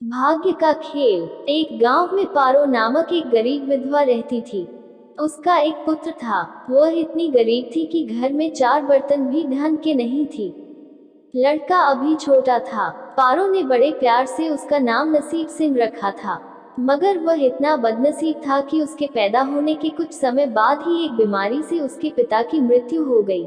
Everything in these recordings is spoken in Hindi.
भाग्य का खेल। एक गांव में पारो नामक एक गरीब विधवा रहती थी। उसका एक पुत्र था। वह इतनी गरीब थी कि घर में 4 बर्तन भी ढंग के नहीं थी। लड़का अभी छोटा था। पारो ने बड़े प्यार से उसका नाम नसीब सिंह रखा था। मगर वह इतना बदनसीब था कि उसके पैदा होने के कुछ समय बाद ही एक बीमारी से उसके पिता की मृत्यु हो गई।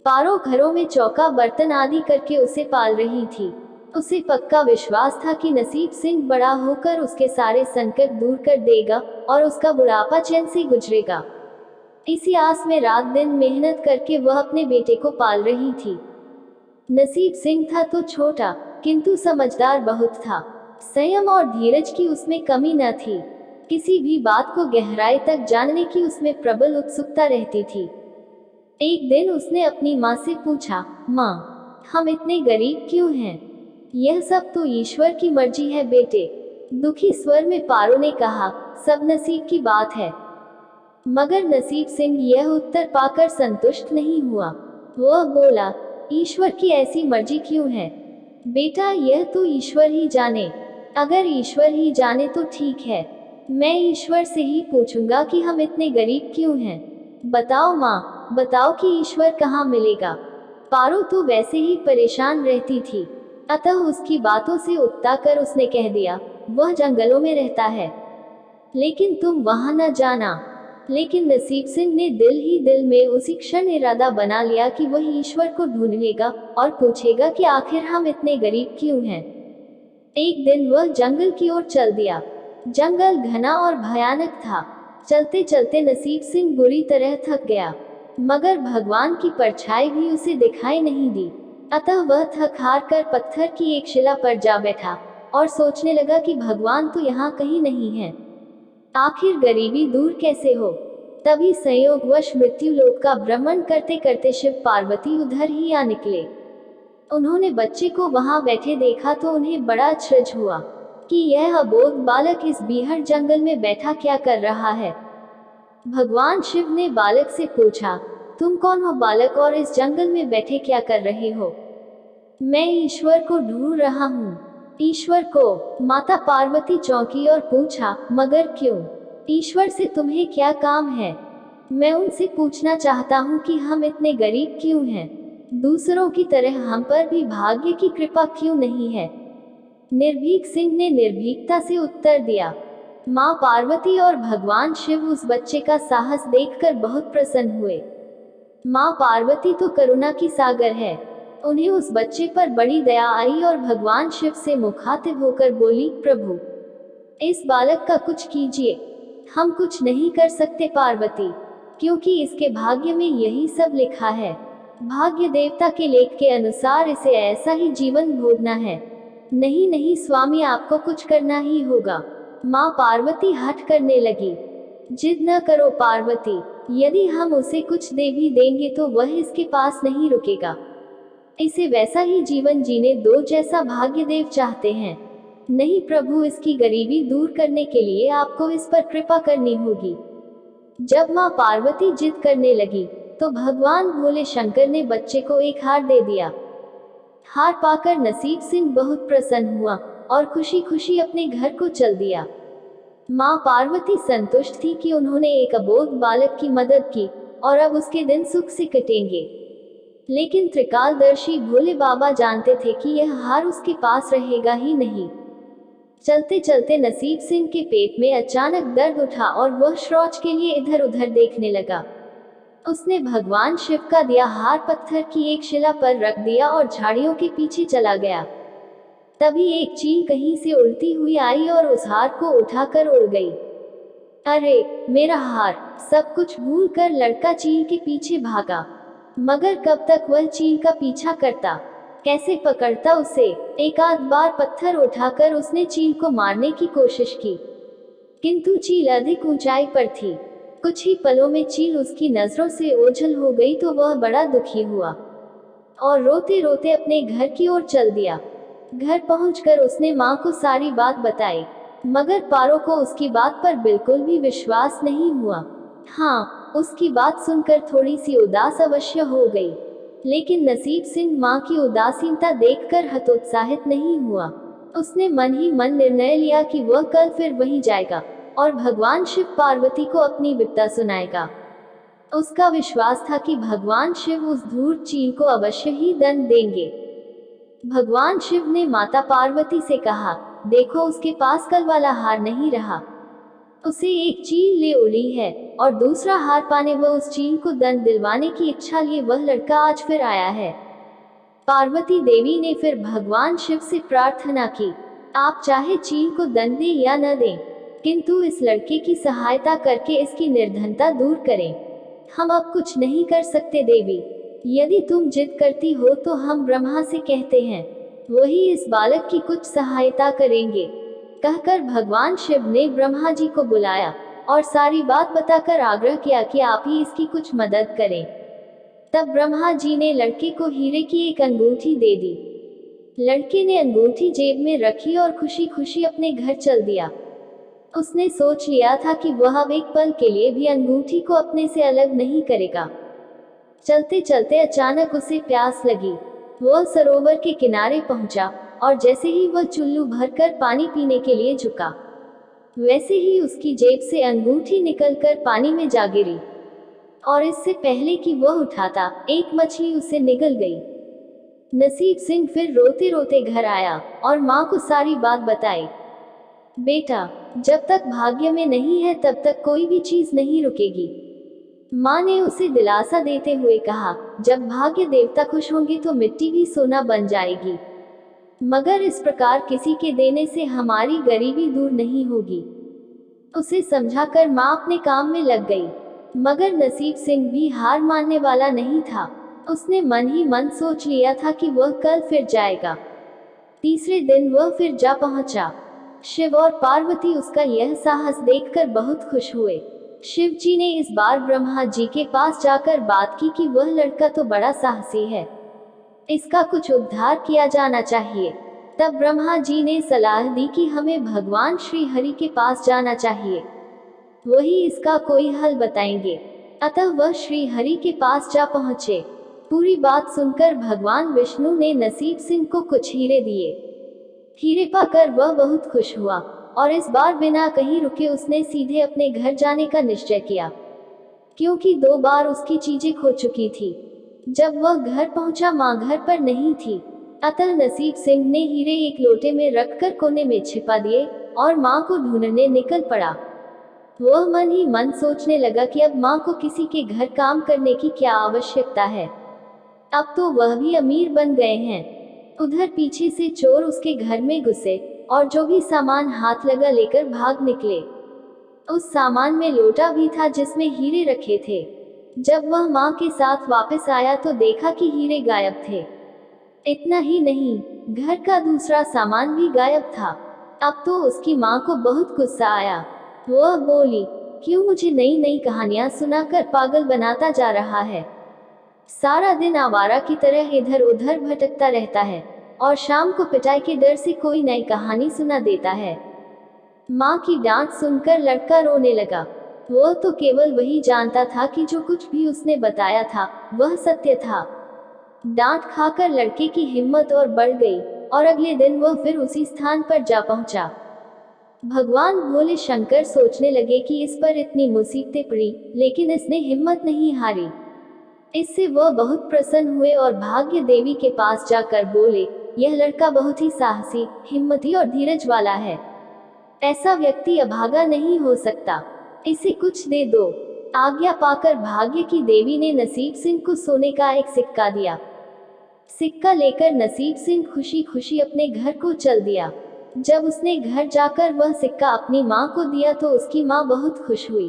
पारो घरों में चौका बर्तन आदि करके उसे पाल रही थी। उसे पक्का विश्वास था कि नसीब सिंह बड़ा होकर उसके सारे संकट दूर कर देगा और उसका बुढ़ापा चैन से गुजरेगा। इसी आस में रात दिन मेहनत करके वह अपने बेटे को पाल रही थी। नसीब सिंह था तो छोटा, किंतु समझदार बहुत था। संयम और धीरज की उसमें कमी न थी। किसी भी बात को गहराई तक जानने की उसमें प्रबल उत्सुकता रहती थी। एक दिन उसने अपनी माँ से पूछा, माँ, हम इतने गरीब क्यों हैं? यह सब तो ईश्वर की मर्जी है बेटे। दुखी स्वर में पारो ने कहा, सब नसीब की बात है। मगर नसीब सिंह यह उत्तर पाकर संतुष्ट नहीं हुआ। वह बोला, ईश्वर की ऐसी मर्जी क्यों है? बेटा, यह तो ईश्वर ही जाने। अगर ईश्वर ही जाने तो ठीक है। मैं ईश्वर से ही पूछूंगा कि हम इतने गरीब क्यों हैं। बताओ माँ, बताओ कि ईश्वर कहाँ मिलेगा। पारो तो वैसे ही परेशान रहती थी, अतः उसकी बातों से उकता कर उसने कह दिया, वह जंगलों में रहता है, लेकिन तुम वहां न जाना। लेकिन नसीब सिंह ने दिल ही दिल में उसी क्षण इरादा बना लिया कि वह ईश्वर को ढूंढेगा और पूछेगा कि आखिर हम इतने गरीब क्यों हैं। एक दिन वह जंगल की ओर चल दिया। जंगल घना और भयानक था। चलते चलते नसीब सिंह बुरी तरह थक गया, मगर भगवान की परछाई भी उसे दिखाई नहीं दी। अतः वह थक हार कर पत्थर की एक शिला पर जा बैठा और सोचने लगा कि भगवान तो यहाँ कहीं नहीं है। आखिर गरीबी दूर कैसे हो? तभी संयोगवश मृत्यु लोक का भ्रमण करते करते शिव पार्वती उधर ही आ निकले। उन्होंने बच्चे को वहां बैठे देखा तो उन्हें बड़ा आश्चर्य हुआ कि यह अबोध बालक इस बीहड़ जंगल में बैठा क्या कर रहा है। भगवान शिव ने बालक से पूछा, तुम कौन हो बालक और इस जंगल में बैठे क्या कर रहे हो? मैं ईश्वर को ढूंढ रहा हूँ। ईश्वर को? माता पार्वती चौंकी और पूछा, मगर क्यों? ईश्वर से तुम्हें क्या काम है? मैं उनसे पूछना चाहता हूँ कि हम इतने गरीब क्यों हैं? दूसरों की तरह हम पर भी भाग्य की कृपा क्यों नहीं है? निर्भीक सिंह ने निर्भीकता से उत्तर दिया। माँ पार्वती और भगवान शिव उस बच्चे का साहस देखकर बहुत प्रसन्न हुए। माँ पार्वती तो करुणा की सागर है। उन्हें उस बच्चे पर बड़ी दया आई और भगवान शिव से मुखातिब होकर बोली, प्रभु, इस बालक का कुछ कीजिए। हम कुछ नहीं कर सकते पार्वती, क्योंकि इसके भाग्य में यही सब लिखा है। भाग्य देवता के लेख के अनुसार इसे ऐसा ही जीवन भोगना है। नहीं नहीं स्वामी, आपको कुछ करना ही होगा। माँ पार्वती हठ करने लगी। जिद न करो पार्वती, यदि हम उसे कुछ दे भी देंगे तो वह इसके पास नहीं रुकेगा। इसे वैसा ही जीवन जीने दो जैसा भाग्यदेव चाहते हैं। नहीं प्रभु, इसकी गरीबी दूर करने के लिए आपको इस पर कृपा करनी होगी। जब माँ पार्वती जिद करने लगी तो भगवान भोले शंकर ने बच्चे को एक हार दे दिया। हार पाकर नसीब सिंह बहुत प्रसन्न हुआ और खुशी खुशी अपने घर को चल दिया। माँ पार्वती संतुष्ट थी कि उन्होंने एक अबोध बालक की मदद की और अब उसके दिन सुख से कटेंगे। लेकिन त्रिकालदर्शी भोले बाबा जानते थे कि यह हार उसके पास रहेगा ही नहीं। चलते चलते नसीब सिंह के पेट में अचानक दर्द उठा और वह शौच के लिए इधर उधर देखने लगा। उसने भगवान शिव का दिया हार पत्थर की एक शिला पर रख दिया और झाड़ियों के पीछे चला गया। तभी एक चील कहीं से उड़ती हुई आई और उस हार को उठाकर उड़ गई। अरे मेरा हार! सब कुछ भूल कर लड़का चील के पीछे भागा। मगर कब तक वह चील का पीछा करता, कैसे पकड़ता उसे? एक आध बार पत्थर उठाकर उसने चील को मारने की कोशिश की, किंतु चील अधिक ऊंचाई पर थी। कुछ ही पलों में चील उसकी नजरों से ओझल हो गई तो वह बड़ा दुखी हुआ और रोते रोते अपने घर की ओर चल दिया। घर पहुंचकर उसने माँ को सारी बात बताई, मगर पारो को उसकी बात पर बिल्कुल भी विश्वास नहीं हुआ। हाँ, उसकी बात सुनकर थोड़ी सी उदास अवश्य हो गई, लेकिन नसीब सिंह माँ की उदासीनता देखकर हतोत्साहित नहीं हुआ। उसने मन ही मन निर्णय लिया कि वह कल फिर वहीं जाएगा और भगवान शिव पार्वती को अपनी विपदा सुनाएगा। उसका विश्वास था कि भगवान शिव उस धूर्त चील को अवश्य ही दंड देंगे। भगवान शिव ने माता पार्वती से कहा, देखो उसके पास कल वाला हार नहीं रहा, उसे एक चील ले उड़ी है और दूसरा हार पाने वह उस चील को दंड दिलवाने की इच्छा लिए वह लड़का आज फिर आया है। पार्वती देवी ने फिर भगवान शिव से प्रार्थना की, आप चाहे चील को दंड दें या न दें, किंतु इस लड़के की सहायता करके इसकी निर्धनता दूर करें। हम अब कुछ नहीं कर सकते देवी, यदि तुम जिद करती हो तो हम ब्रह्मा से कहते हैं, वही इस बालक की कुछ सहायता करेंगे। कहकर भगवान शिव ने ब्रह्मा जी को बुलाया और सारी बात बताकर आग्रह किया कि आप ही इसकी कुछ मदद करें। तब ब्रह्मा जी ने लड़के को हीरे की एक अंगूठी दे दी। लड़के ने अंगूठी जेब में रखी और खुशी खुशी अपने घर चल दिया। उसने सोच लिया था कि वह अब एक पल के लिए भी अंगूठी को अपने से अलग नहीं करेगा। चलते चलते अचानक उसे प्यास लगी। वह सरोवर के किनारे पहुंचा और जैसे ही वह चुल्लू भरकर पानी पीने के लिए झुका, वैसे ही उसकी जेब से अंगूठी निकलकर पानी में जा गिरी और इससे पहले कि वह उठाता, एक मछली उसे निगल गई। नसीब सिंह फिर रोते रोते घर आया और माँ को सारी बात बताई। बेटा, जब तक भाग्य में नहीं है तब तक कोई भी चीज नहीं रुकेगी। माँ ने उसे दिलासा देते हुए कहा, जब भाग्य देवता खुश होंगे तो मिट्टी भी सोना बन जाएगी, मगर इस प्रकार किसी के देने से हमारी गरीबी दूर नहीं होगी। उसे समझाकर माँ अपने काम में लग गई, मगर नसीब सिंह भी हार मानने वाला नहीं था। उसने मन ही मन सोच लिया था कि वह कल फिर जाएगा। तीसरे दिन वह फिर जा पहुंचा। शिव और पार्वती उसका यह साहस देखकर बहुत खुश हुए। शिव जी ने इस बार ब्रह्मा जी के पास जाकर बात की कि वह लड़का तो बड़ा साहसी है, इसका कुछ उद्धार किया जाना चाहिए। तब ब्रह्मा जी ने सलाह दी कि हमें भगवान श्री हरि के पास जाना चाहिए, वही इसका कोई हल बताएंगे। अतः वह श्री हरि के पास जा पहुंचे। पूरी बात सुनकर भगवान विष्णु ने नसीब सिंह को कुछ हीरे दिए। हीरे पाकर वह बहुत खुश हुआ और इस बार बिना कहीं रुके उसने सीधे अपने घर जाने का निश्चय किया, क्योंकि 2 बार उसकी चीजें खो चुकी थी। जब वह घर पहुंचा, माँ घर पर नहीं थी, अतः नसीब सिंह ने हीरे एक लोटे में रखकर कोने में छिपा दिए और माँ को ढूंढने निकल पड़ा। वह मन ही मन सोचने लगा कि अब माँ को किसी के घर काम करने की क्या आवश्यकता है, अब तो वह भी अमीर बन गए हैं। उधर पीछे से चोर उसके घर में घुसे और जो भी सामान हाथ लगा लेकर भाग निकले। उस सामान में लोटा भी था जिसमें हीरे रखे थे। जब वह माँ के साथ वापस आया तो देखा कि हीरे गायब थे। इतना ही नहीं, घर का दूसरा सामान भी गायब था। अब तो उसकी माँ को बहुत गुस्सा आया। वह बोली, क्यों मुझे नई नई कहानियां सुनाकर पागल बनाता जा रहा है। सारा दिन आवारा की तरह इधर उधर भटकता रहता है और शाम को पिटाई के डर से कोई नई कहानी सुना देता है। माँ की डांट सुनकर लड़का रोने लगा। वह तो केवल वही जानता था कि जो कुछ भी उसने बताया था वह सत्य था। डांट खाकर लड़के की हिम्मत और बढ़ गई और अगले दिन वह फिर उसी स्थान पर जा पहुंचा। भगवान भोले शंकर सोचने लगे कि इस पर इतनी मुसीबतें पड़ी, लेकिन इसने हिम्मत नहीं हारी। इससे वह बहुत प्रसन्न हुए और भाग्य देवी के पास जाकर बोले, यह लड़का बहुत ही साहसी, हिम्मती और धीरज वाला है। ऐसा व्यक्ति अभागा नहीं हो सकता, इसे कुछ दे दो। आज्ञा पाकर भाग्य की देवी ने नसीब सिंह को सोने का एक सिक्का दिया। सिक्का लेकर नसीब सिंह खुशी खुशी अपने घर को चल दिया। जब उसने घर जाकर वह सिक्का अपनी माँ को दिया तो उसकी माँ बहुत खुश हुई।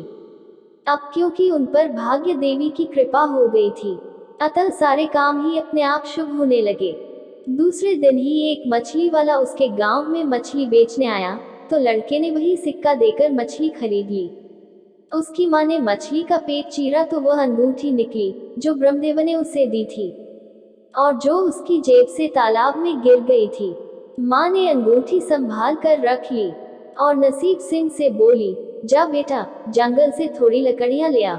अब क्योंकि उन पर भाग्य देवी की कृपा हो गई थी, अतः सारे काम ही अपने आप शुभ होने लगे। दूसरे दिन ही एक मछली वाला उसके गांव में मछली बेचने आया तो लड़के ने वही सिक्का देकर मछली खरीद ली। उसकी माँ ने मछली का पेट चीरा तो वह अंगूठी निकली जो ब्रह्मदेव ने उसे दी थी और जो उसकी जेब से तालाब में गिर गई थी। माँ ने अंगूठी संभाल कर रख ली और नसीब सिंह से बोली, जा बेटा, जंगल से थोड़ी लकड़ियां ले आ,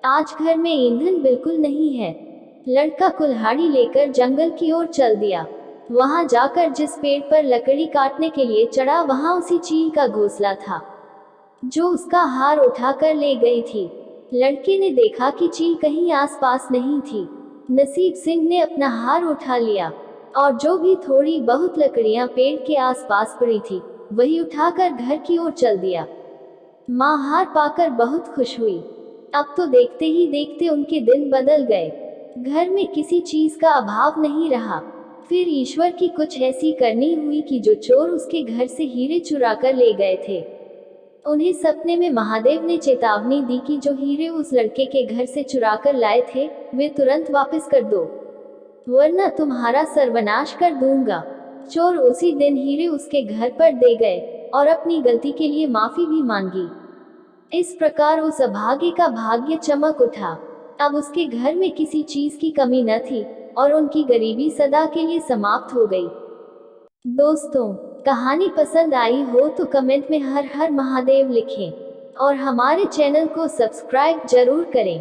आज घर में ईंधन बिल्कुल नहीं है। लड़का कुल्हाड़ी लेकर जंगल की ओर चल दिया। वहां जाकर जिस पेड़ पर लकड़ी काटने के लिए चढ़ा वहां उसी चील का घोंसला था जो उसका हार उठाकर ले गई थी। लड़के ने देखा कि चील कहीं आसपास नहीं थी। नसीब सिंह ने अपना हार उठा लिया और जो भी थोड़ी बहुत लकड़ियां पेड़ के आसपास पड़ी थी वही उठाकर घर की ओर चल दिया। माँ हार पाकर बहुत खुश हुई। अब तो देखते ही देखते उनके दिन बदल गए। घर में किसी चीज का अभाव नहीं रहा। फिर ईश्वर की कुछ ऐसी करनी हुई कि जो चोर उसके घर से हीरे चुरा कर ले गए थे उन्हें सपने में महादेव ने चेतावनी दी कि जो हीरे उस लड़के के घर से चुरा कर लाए थे वे तुरंत वापस कर दो, वरना तुम्हारा सर्वनाश कर दूंगा। चोर उसी दिन हीरे उसके घर पर दे गए और अपनी गलती के लिए माफी भी मांगी। इस प्रकार उस अभागे का भाग्य चमक उठा। अब उसके घर में किसी चीज की कमी न थी और उनकी गरीबी सदा के लिए समाप्त हो गई। दोस्तों, कहानी पसंद आई हो तो कमेंट में हर हर महादेव लिखें और हमारे चैनल को सब्सक्राइब जरूर करें।